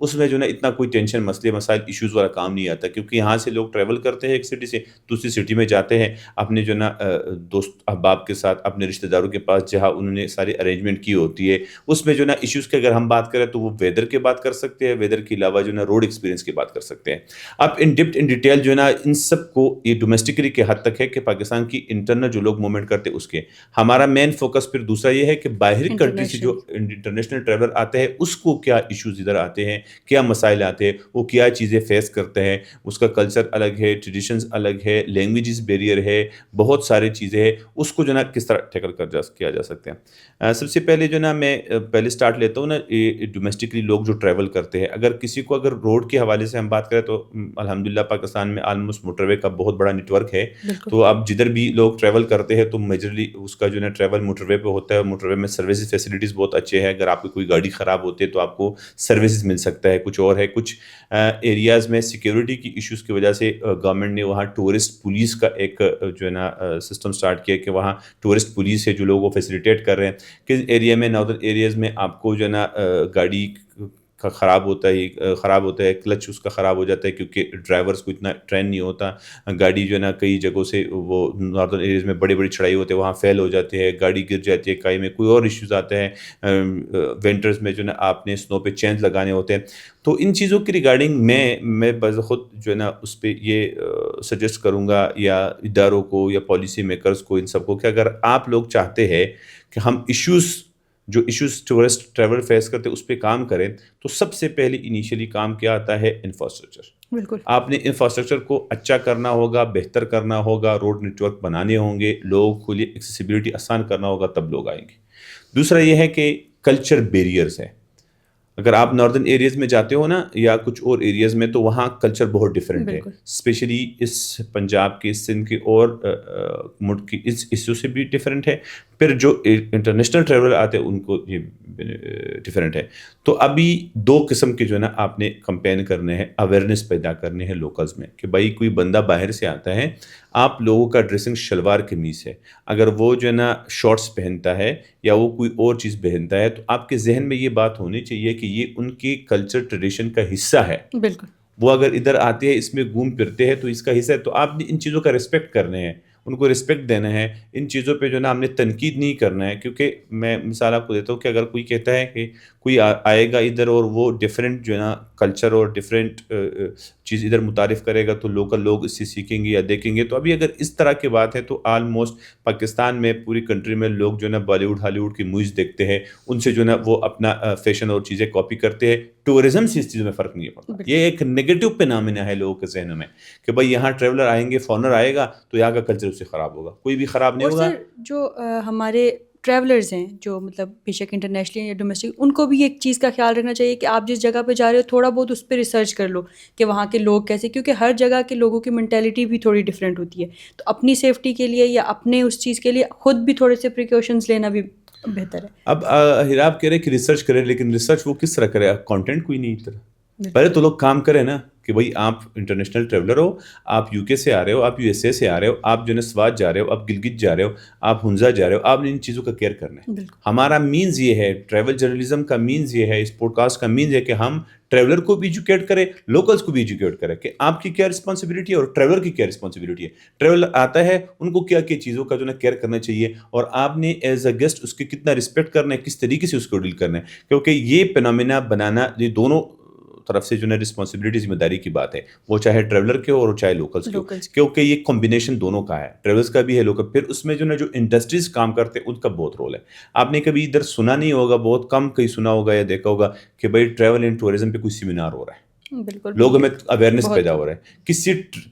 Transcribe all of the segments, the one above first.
اس میں جو ہے نا اتنا کوئی ٹینشن مسئلے مسائل ایشوز والا کام نہیں آتا، کیونکہ یہاں سے لوگ ٹریول کرتے ہیں ایک سٹی سے دوسری سٹی میں جاتے ہیں اپنے جو ہے نا دوست احباب کے ساتھ، اپنے رشتہ داروں کے پاس جہاں انہوں نے ساری ارینجمنٹ کی ہوتی ہے. اس میں جو ہے نا ایشوز کی اگر ہم بات کریں تو وہ ویدر کی بات کر سکتے ہیں، ویدر کے علاوہ جو ہے نا روڈ ایکسپیرینس کی بات کر سکتے ہیں. اب ان ڈیٹیل جو ہے نا ان سب کو یہ ڈومیسٹکلی کے حد تک ہے کہ پاکستان کی انٹرنل جو لوگ موومنٹ کرتے ہیں اس کے. ہمارا مین فوکس پھر دوسرا یہ ہے کہ باہری کنٹری سے جو انٹرنیشنل ٹریولر آتے ہیں اس کو کیا ایشوز ادھر آتے ہیں، کیا مسائل آتے ہیں، وہ کیا چیزیں فیس کرتے ہیں. اس کا کلچر الگ ہے، ٹریڈیشنز الگ ہے، لینگویجز بیریئر ہے، بہت ساری چیزیں ہیں، اس کو جو ہے نا کس طرح ٹیکل کیا جا سکتے ہیں. سب سے پہلے جو ہے نا میں پہلے سٹارٹ لیتا ہوں نا ڈومیسٹکلی لوگ جو ٹریول کرتے ہیں. اگر کسی کو اگر روڈ کے حوالے سے ہم بات کریں تو الحمدللہ پاکستان میں آلموسٹ موٹر وے کا بہت بڑا نیٹ ورک ہے. تو اب جدھر بھی لوگ ٹریول کرتے ہیں تو میجرلی اس کا جو ہے نا ٹریول موٹر وے پہ ہوتا ہے. موٹر وے میں سروسز فیسلٹیز بہت اچھے ہیں. اگر آپ کی کوئی گاڑی خراب ہوتی ہے تو آپ کو سروسز مل سکتا ہے. کچھ اور ہے، کچھ ایریاز میں سیکیورٹی کی ایشوز کی وجہ سے گورنمنٹ نے وہاں ٹورسٹ پولیس کا ایک جو ہے نا سسٹم سٹارٹ کیا کہ وہاں ٹورسٹ پولیس ہے جو لوگوں کو فیسیلیٹیٹ کر رہے ہیں. کس ایریا میں ناردرن ایریاز میں آپ کو جو ہے نا گاڑی کا خراب ہوتا ہے کلچ اس کا خراب ہو جاتا ہے کیونکہ ڈرائیورس کو اتنا ٹرین نہیں ہوتا. گاڑی جو ہے نا کئی جگہوں سے وہ ناردرن ایریاز میں بڑی بڑی چڑھائی ہوتے ہیں وہاں فیل ہو جاتے ہیں، گاڑی گر جاتی ہے کائی میں، کوئی اور ایشوز آتے ہیں. ونٹرز میں جو ہے نا آپ نے سنو پہ چینج لگانے ہوتے ہیں. تو ان چیزوں کی ریگارڈنگ میں بذ خود جو ہے نا اس پہ یہ سجیسٹ کروں گا یا اداروں کو یا پالیسی میکرز کو، ان سب کو، کہ اگر آپ لوگ چاہتے ہیں کہ ہم جو ایشوز ٹورسٹ ٹریول فیس کرتے اس پہ کام کریں تو سب سے پہلے انیشیلی کام کیا آتا ہے انفراسٹرکچر. بالکل آپ نے انفراسٹرکچر کو اچھا کرنا ہوگا، بہتر کرنا ہوگا، روڈ نیٹ ورک بنانے ہوں گے، لوگوں کے لیے ایکسیسیبلٹی آسان کرنا ہوگا، تب لوگ آئیں گے. دوسرا یہ ہے کہ کلچر بیریئرز ہے. اگر آپ ناردرن ایریاز میں جاتے ہو نا یا کچھ اور ایریاز میں تو وہاں کلچر بہت ڈفرینٹ ہے، اسپیشلی اس پنجاب کے، سندھ کے اور ملک کی اس ایشو سے بھی ڈفرینٹ ہے. پھر جو انٹرنیشنل ٹریولر آتے ہیں ان کو یہ ڈفرینٹ ہے. تو ابھی دو قسم کے جو ہے نا آپ نے کمپین کرنے ہیں، اویئرنیس پیدا کرنے ہیں لوکلز میں کہ بھائی کوئی بندہ باہر سے آتا ہے، آپ لوگوں کا ڈریسنگ شلوار قمیص ہے، اگر وہ جو ہے نا شارٹس پہنتا ہے یا وہ کوئی اور چیز پہنتا ہے تو آپ کے ذہن میں یہ بات ہونی چاہیے کہ یہ ان کی کلچر ٹریڈیشن کا حصہ ہے. بالکل وہ اگر ادھر آتے ہیں، اس میں گھوم پھرتے ہیں تو اس کا حصہ ہے. تو آپ نے ان چیزوں کا رسپیکٹ کرنے ہیں، ان کو رسپیکٹ دینا ہے. ان چیزوں پہ جو ہے نا ہم نے تنقید نہیں کرنا ہے. کیونکہ میں مثال آپ کو دیتا ہوں کہ اگر کوئی کہتا ہے کہ کوئی آئے گا ادھر اور وہ ڈفرینٹ جو ہے نا کلچر اور ڈفرینٹ چیز ادھر متعارف کرے گا تو لوکل لوگ اس سے سیکھیں گے یا دیکھیں گے. تو ابھی اگر اس طرح کی بات ہے تو آلموسٹ پاکستان میں پوری کنٹری میں لوگ جو ہے نا بالی ووڈ ہالی ووڈ کی موویز دیکھتے ہیں، ان سے جو ہے نا وہ اپنا فیشن اور چیزیں کاپی کرتے ہیں. ٹورزم سے اس چیز میں فرق نہیں پڑتا. یہ ایک نیگیٹو پینامنا ہے لوگوں کے ذہنوں میں کہ بھائی یہاں ٹریولر آئیں گے، فارنر آئے گا تو یہاں کا کلچر اس سے خراب ہوگا. کوئی بھی خراب نہیں ہوگا. اور سر جو ہمارے ٹریولرز ہیں جو مطلب بے شک انٹرنیشنل یا ڈومیسٹک، ان کو بھی ایک چیز کا خیال رکھنا چاہیے کہ آپ جس جگہ پہ جا رہے ہو تھوڑا بہت اس پہ ریسرچ کر لو کہ وہاں کے لوگ کیسے، کیونکہ ہر جگہ کے لوگوں کی مینٹیلٹی بھی تھوڑی ڈفرینٹ ہوتی ہے. تو اپنی سیفٹی کے لیے یا اپنے اس چیز کے لیے خود بھی تھوڑے سے پریکاشنز لینا بھی بہتر ہے. اب ہراب کہہ رہے کہ ریسرچ کرے، لیکن ریسرچ وہ کس طرح کرے؟ کانٹینٹ کوئی نہیں اتنا. پہلے تو لوگ کام کریں نا کہ بھائی آپ انٹرنیشنل ٹریولر ہو، آپ یو کے سے آ رہے ہو، آپ یو ایس اے سے آ رہے ہو، آپ جو ہے سوات جا رہے ہو، آپ گلگت جا رہے ہو، آپ ہنزا جا رہے ہو، آپ نے ان چیزوں کا کیئر کرنا ہے. ہمارا مینز یہ ہے، ٹریول جرنلزم کا مینز یہ ہے، اس پوڈ کاسٹ کا مینز ہے کہ ہم ٹریولر کو بھی ایجوکیٹ کریں، لوکلس کو بھی ایجوکیٹ کریں کہ آپ کی کیا رسپانسبلٹی ہے اور ٹریولر کی کیا رسپانسبلٹی ہے. ٹریولر آتا ہے، ان کو کیا کیا چیزوں کا جو ہے کیئر کرنا چاہیے اور آپ نے ایز اے گیسٹ اس کی کتنا رسپیکٹ کرنا ہے، کس طریقے سے اس کو ڈیل کرنا ہے. کیونکہ یہ فینومینا بنانا یہ دونوں طرف سے جو ہے رسپانسبلٹی، ذمہ داری کی بات ہے، وہ چاہے ٹریولر کے ہو اور چاہے لوکلس کے ہو. کیونکہ یہ کمبینیشن دونوں کا ہے، ٹریولرس کا بھی ہے، لوکل. پھر اس میں جو ہے جو انڈسٹریز کام کرتے ہیں ان کا بہت رول ہے. آپ نے کبھی ادھر سنا نہیں ہوگا، بہت کم کہیں سنا ہوگا یا دیکھا ہوگا کہ بھائی ٹریول اینڈ ٹورزم پہ کوئی سیمینار ہو رہا ہے، لوگوں میں اویئرنیس پیدا ہو رہا ہے.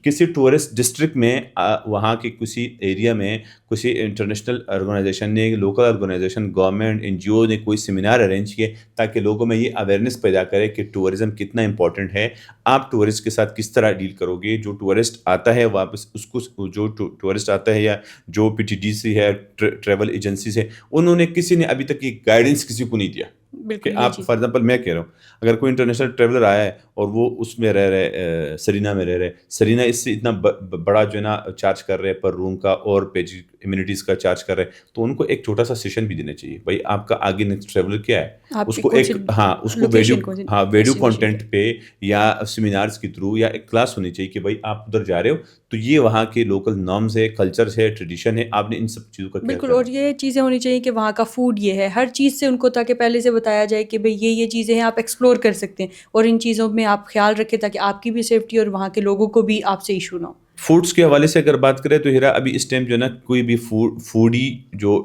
کسی ٹورسٹ ڈسٹرکٹ میں، وہاں کے کسی ایریا میں کسی انٹرنیشنل آرگنائزیشن نے، local organization, government, N G O نے کوئی سیمینار ارینج کیے تاکہ لوگوں میں یہ اویئرنیس پیدا کرے کہ ٹورزم کتنا امپورٹنٹ ہے. آپ ٹورسٹ کے ساتھ کس طرح ڈیل کرو گے. جو ٹورسٹ آتا ہے واپس اس کو، جو ٹورسٹ آتا ہے یا جو پی ٹی ڈی سی ہے، ٹریول ایجنسیز ہے، انہوں نے کسی نے ابھی تک یہ گائیڈنس کسی کو نہیں دیا کہ بالکل یہ آپ چیز فار ایگزامپل میں کہہ رہا ہوں اگر کوئی انٹرنیشنل ٹریولر آیا ہے اور وہ اس میں رہ رہے سرینا میں رہ رہے, سرینا اس سے اتنا بڑا جو ہے نا چارج کر رہے پر روم کا اور پیج امیونٹیز کا چارج کر رہے ہیں, تو ان کو ایک چھوٹا سا سیشن بھی دینا چاہیے. بھائی آپ کا آگے نیکسٹ ٹریولر کیا ہے, آپ اس کی کو کون سی ایک اس کو ویڈیو لوکیشن کون سی ویڈیو ڈیسٹینیشن کانٹینٹ پہ یا سیمینارز کے تھرو یا ایک کلاس ہونی چاہیے کہ بھائی آپ ادھر جا رہے ہو تو یہ وہاں کے لوکل نارمز ہے, کلچرز ہے, ٹریڈیشن ہے, آپ نے ان سب چیزوں کا کیئر بالکل. کرنا اور ہے. یہ چیزیں ہونی چاہیے کہ وہاں کا فوڈ یہ ہے, ہر چیز سے ان کو تاکہ پہلے سے بتایا جائے کہ بھئی یہ چیزیں ہیں, آپ ایکسپلور کر سکتے ہیں اور ان چیزوں میں آپ خیال رکھیں تاکہ آپ کی بھی سیفٹی اور وہاں کے لوگوں کو بھی آپ سے ایشو نہ ہو. فوڈس کے حوالے سے اگر بات کریں تو ہیرا ابھی اس ٹائم جو ہے نا کوئی بھی فوڈی جو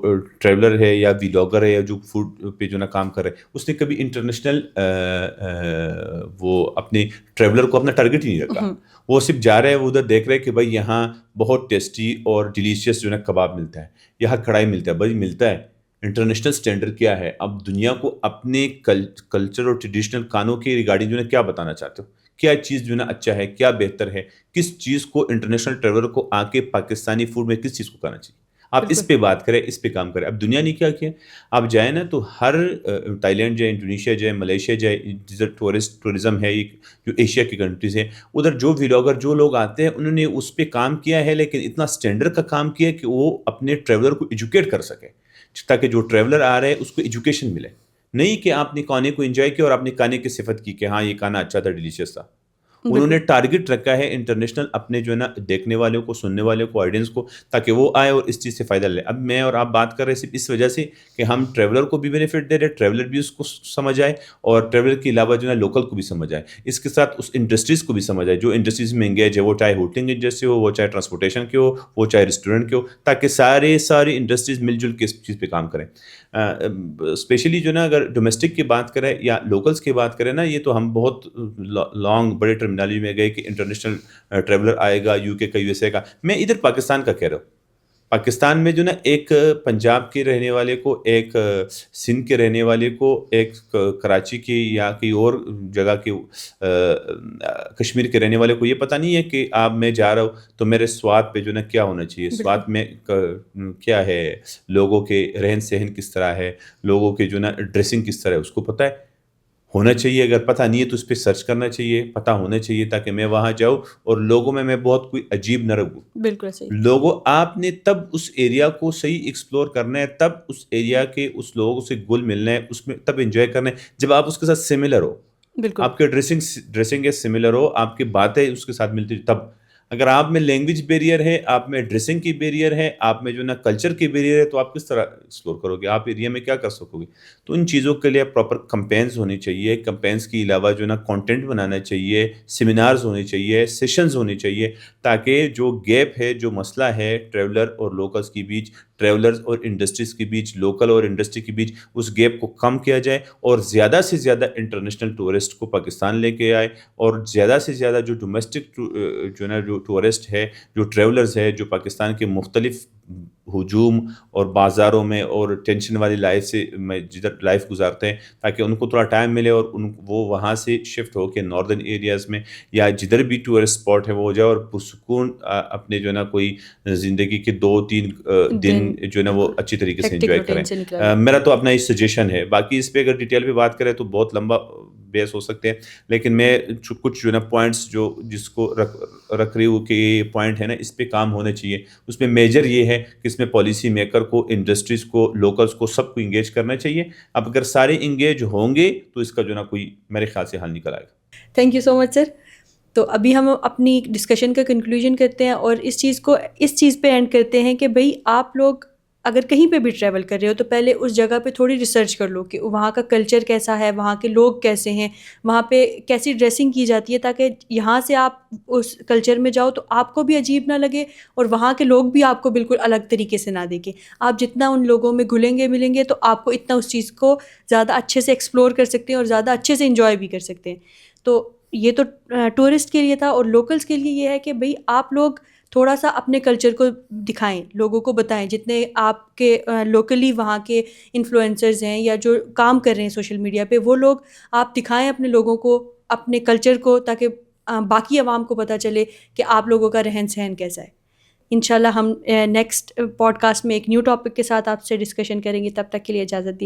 ٹریولر ہے یا ویلاگر ہے یا جو فوڈ پہ جو نا کام کر رہے ہے, اس نے کبھی انٹرنیشنل وہ اپنے ٹریولر کو اپنا ٹارگیٹ ہی نہیں رکھا. وہ صرف جا رہے ہیں, وہ ادھر دیکھ رہے ہیں کہ بھائی یہاں بہت ٹیسٹی اور ڈیلیشیس جو ہے نا کباب ملتا ہے, یہاں کڑھائی ملتا ہے. بھائی ملتا ہے, انٹرنیشنل سٹینڈرڈ کیا ہے. اب دنیا کو اپنے کلچر اور ٹریڈیشنل کھانوں کے ریگارڈنگ جو ہے کیا بتانا چاہتے ہو, کیا چیز جو ہے نا اچھا ہے, کیا بہتر ہے, کس چیز کو انٹرنیشنل ٹریولر کو آ کے پاکستانی فوڈ میں کس چیز کو کرنا چاہیے. آپ اس پہ بات کریں, اس پہ کام کریں. اب دنیا نے کیا کیا, آپ جائیں نا تو ہر تائیلینڈ جائے, انڈونیشیا جائے, ملیشیا جائے, جدھر ٹورزم ہے جو ایشیا کی کنٹریز ہیں, ادھر جو ویلاگر جو لوگ آتے ہیں انہوں نے اس پہ کام کیا ہے, لیکن اتنا اسٹینڈرڈ کا کام کیا کہ وہ اپنے ٹریولر کو ایجوکیٹ کر سکے, تاکہ جو ٹریولر آ رہے ہیں اس کو ایجوکیشن ملے. نہیں کہ آپ نے کھانے کو انجوائے کیا اور آپ نے کھانے کی صفت کی کہ ہاں یہ کھانا اچھا تھا, ڈیلیشیس تھا. انہوں نے ٹارگٹ رکھا ہے انٹرنیشنل اپنے جو ہے نا دیکھنے والوں کو, سننے والوں کو, آڈینس کو, تاکہ وہ آئے اور اس چیز سے فائدہ لے. اب میں اور آپ بات کر رہے ہیں صرف اس وجہ سے کہ ہم ٹریولر کو بھی بینیفٹ دے رہے, ٹریولر بھی اس کو سمجھ آئے اور ٹریولر کے علاوہ جو ہے لوکل کو بھی سمجھ آئے, اس کے ساتھ اس انڈسٹریز کو بھی سمجھ آئے جو انڈسٹریز میں انگیج ہے, وہ چاہے ہوٹلنگ انڈسٹری ہو, وہ چاہے ٹرانسپورٹیشن کی ہو, وہ چاہے ریسٹورنٹ کی ہو, تاکہ ساری انڈسٹریز مل جل کے اس چیز پہ کام کریں. اسپیشلی جو نا اگر ڈومیسٹک کی بات کریں یا لوکلس کی بات کریں نا, یہ تو ہم بہت لانگ بڑے ٹرمینالوجی میں گئے کہ انٹرنیشنل ٹریولر آئے گا یو کے کا, یو ایس اے کا. میں ادھر پاکستان کا کہہ رہا ہوں. پاکستان میں جو نا ایک پنجاب کے رہنے والے کو, ایک سندھ کے رہنے والے کو, ایک کراچی کی یا کوئی اور جگہ کے کشمیر کے رہنے والے کو یہ پتہ نہیں ہے کہ آپ میں جا رہا ہوں تو میرے سواد پہ جو نا کیا ہونا چاہیے, سواد میں کیا ہے, لوگوں کے رہن سہن کس طرح ہے, لوگوں کے جو نا ڈریسنگ کس طرح ہے, اس کو پتہ ہے, ہونا چاہیے. اگر پتہ نہیں ہے تو اس پہ سرچ کرنا چاہیے, پتہ ہونا چاہیے, تاکہ میں وہاں جاؤں اور لوگوں میں بہت کوئی عجیب نہ رہوں. بالکل صحیح. لوگوں آپ نے تب اس ایریا کو صحیح ایکسپلور کرنا ہے, تب اس ایریا کے اس لوگوں سے گل ملنا ہے, اس میں تب انجوائے کرنا ہے جب آپ اس کے ساتھ سملر ہو, بالکل آپ کے ڈریسنگ سملر ہو, آپ کی باتیں اس کے ساتھ ملتی. تب اگر آپ میں لینگویج بیریئر ہے, آپ میں ڈریسنگ کی بیریئر ہے, آپ میں جو نا کلچر کی بیریئر ہے, تو آپ کس طرح ایکسپلور کرو گے, آپ ایریا میں کیا کر سکو گے. تو ان چیزوں کے لیے پراپر کمپینز ہونی چاہیے. کمپینز کے علاوہ جو نا کانٹینٹ بنانا چاہیے, سیمینارز ہونے چاہیے, سیشنز ہونے چاہیے, تاکہ جو گیپ ہے, جو مسئلہ ہے ٹریولر اور لوکلس کے بیچ, ٹریولرز اور انڈسٹریز کے بیچ, لوکل اور انڈسٹری کے بیچ, اس گیپ کو کم کیا جائے اور زیادہ سے زیادہ انٹرنیشنل ٹورسٹ کو پاکستان لے کے آئے, اور زیادہ سے زیادہ جو ڈومیسٹک جو نا جو ٹورسٹ ہے, جو ٹریولرز ہے, جو پاکستان کے مختلف ہجوم اور بازاروں میں اور ٹینشن والی لائف سے میں جدھر لائف گزارتے ہیں, تاکہ ان کو تھوڑا ٹائم ملے اور وہ وہاں سے شفٹ ہو کے ناردرن ایریاز میں یا جدھر بھی ٹورسٹ اسپاٹ ہے وہ ہو جائے, اور پرسکون اپنے جو ہے نا کوئی زندگی کے 2-3 دن جو ہے نا وہ اچھی طریقے سے انجوائے کریں. میرا تو اپنا ہی سجیشن ہے. باقی اس پہ اگر ڈیٹیل پہ بات کریں تو بہت لمبا بیس ہو سکتے ہیں, لیکن میں کچھ جو ہے نا پوائنٹس جو جس کو رکھ رہی ہوں کہ یہ پوائنٹ ہے نا اس پہ کام ہونا چاہیے. اس میں میجر یہ ہے کہ اس میں پالیسی میکر کو, انڈسٹریز کو, لوکلس کو, سب کو انگیج کرنا چاہیے. اب اگر سارے انگیج ہوں گے تو اس کا جو ہے نا کوئی میرے خیال سے حل نکل آئے گا. تھینک یو سو مچ سر. تو ابھی ہم اپنی ڈسکشن کا کنکلوژن کرتے ہیں اور اس چیز پہ اینڈ کرتے ہیں کہ بھئی آپ لوگ اگر کہیں پہ بھی ٹریول کر رہے ہو تو پہلے اس جگہ پہ تھوڑی ریسرچ کر لو کہ وہاں کا کلچر کیسا ہے, وہاں کے لوگ کیسے ہیں, وہاں پہ کیسی ڈریسنگ کی جاتی ہے, تاکہ یہاں سے آپ اس کلچر میں جاؤ تو آپ کو بھی عجیب نہ لگے اور وہاں کے لوگ بھی آپ کو بالکل الگ طریقے سے نہ دیکھیں. آپ جتنا ان لوگوں میں گھلیں گے ملیں گے تو آپ کو اتنا اس چیز کو زیادہ اچھے سے ایکسپلور کر سکتے ہیں اور زیادہ اچھے سے انجوائے بھی کر سکتے ہیں. تو یہ تو ٹورسٹ کے لیے تھا, اور لوکلس کے لیے یہ ہے کہ بھئی آپ لوگ تھوڑا سا اپنے کلچر کو دکھائیں, لوگوں کو بتائیں, جتنے آپ کے لوکلی وہاں کے انفلوئنسرز ہیں یا جو کام کر رہے ہیں سوشل میڈیا پہ, وہ لوگ آپ دکھائیں اپنے لوگوں کو, اپنے کلچر کو, تاکہ باقی عوام کو پتہ چلے کہ آپ لوگوں کا رہن سہن کیسا ہے. انشاءاللہ ہم نیکسٹ پوڈ کاسٹ میں ایک نیو ٹاپک کے ساتھ آپ سے ڈسکشن کریں گے. تب تک کے لیے اجازت دیجیے.